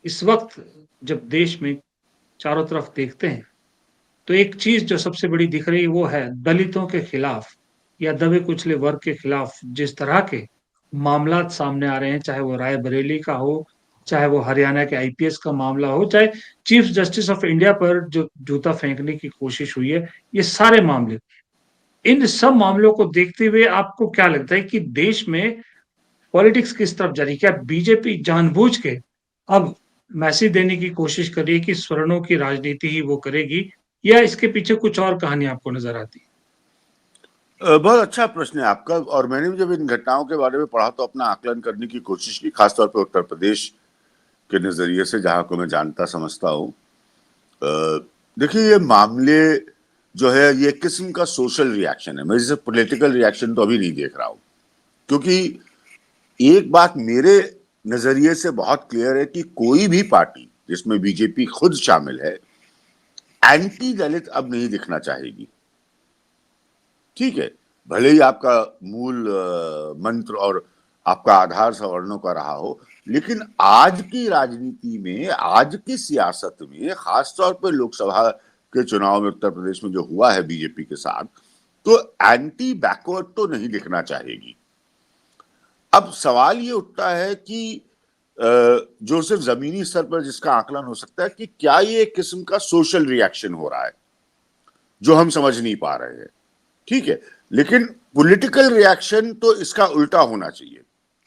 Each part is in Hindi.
इस वक़्त जब देश में चारों तरफ देखते हैं, तो एक चीज़ जो सबसे बड़ी दिख रही है वो है दलितों के खिलाफ या दबे-कुचले वर्ग के खिलाफ जिस तरह के मामलात सामने आ रहे हैं, चाहे वो रायबरेली का हो, चाहे वो हरियाणा के आईपीएस का मामला हो, चाहे चीफ जस्टिस ऑफ इंडिया पर जो जूता फेंकने की कोशिश हुई है, ये सारे मामले। इन सब मामलों को देखते हुए आपको क्या लगता है कि देश में पॉलिटिक्स किस तरफ जा रही है? क्या बीजेपी जानबूझ के अब मैसेज देने की कोशिश कर रही है कि स्वर्णों की राजनीति ही वो करेगी या इसके पीछे कुछ और कहानी आपको नज़र आती है? बहुत अच्छा प्रश्न है आपका। और मैंने भी जब इन घटनाओं के बारे में पढ़ा तो अपना आकलन करने की कोशिश की, खासतौर पर उत्तर प्रदेश के नजरिए से, जहां को मैं जानता समझता हूँ। देखिए, ये मामले जो है ये एक किस्म का सोशल रिएक्शन है। मैं इसे पॉलिटिकल रिएक्शन तो अभी नहीं देख रहा हूँ, क्योंकि एक बात मेरे नजरिए से बहुत क्लियर है कि कोई भी पार्टी जिसमें बीजेपी खुद शामिल है, एंटी दलित अब नहीं दिखना चाहेगी। ठीक है, भले ही आपका मूल मंत्र और आपका आधार सवर्णों का रहा हो, लेकिन आज की राजनीति में, आज की सियासत में, खासतौर पर लोकसभा के चुनाव में उत्तर प्रदेश में जो हुआ है बीजेपी के साथ, तो एंटी बैकवर्ड तो नहीं दिखना चाहेगी। अब सवाल ये उठता है कि जो सिर्फ जमीनी स्तर पर जिसका आकलन हो सकता है कि क्या ये एक किस्म का सोशल रिएक्शन हो रहा है जो हम समझ नहीं पा रहे हैं। ठीक है, लेकिन पॉलिटिकल रिएक्शन तो इसका उल्टा होना चाहिए।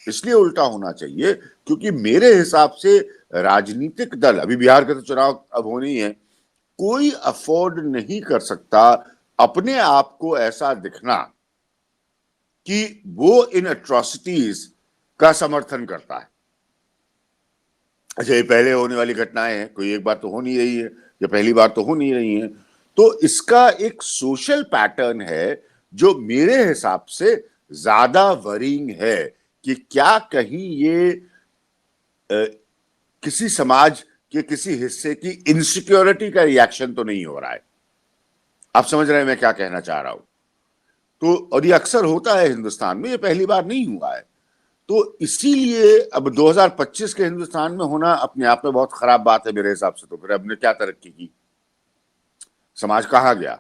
इसलिए उल्टा होना चाहिए क्योंकि मेरे हिसाब से राजनीतिक दल, अभी बिहार का तो चुनाव अब होने ही है, कोई अफोर्ड नहीं कर सकता अपने आप को ऐसा दिखना कि वो इन एट्रोसिटीज का समर्थन करता है। अच्छा, ये पहले होने वाली घटनाएं हैं, कोई एक बार तो हो नहीं रही है, या पहली बार तो हो नहीं रही है। तो इसका एक सोशल पैटर्न है जो मेरे हिसाब से ज्यादा वरींग है कि क्या कहीं ये किसी समाज के किसी हिस्से की इनसिक्योरिटी का रिएक्शन तो नहीं हो रहा है। आप समझ रहे हैं मैं क्या कहना चाह रहा हूं? तो और ये अक्सर होता है हिंदुस्तान में, ये पहली बार नहीं हुआ है। तो इसीलिए अब 2025 के हिंदुस्तान में होना अपने आप में बहुत खराब बात है मेरे हिसाब से। तो फिर हमने क्या तरक्की की, समाज कहाँ गया?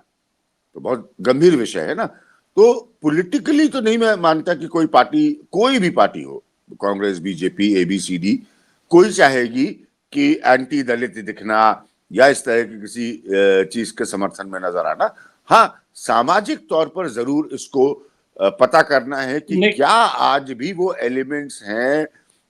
तो बहुत गंभीर विषय है ना। तो पॉलिटिकली तो नहीं मैं मानता कि कोई पार्टी, कोई भी पार्टी हो, कांग्रेस, बीजेपी, एबीसीडी, कोई चाहेगी कि एंटी दलित दिखना या इस तरह की किसी चीज के समर्थन में नजर आना। हाँ, सामाजिक तौर पर जरूर इसको पता करना है कि नहीं, क्या आज भी वो एलिमेंट्स हैं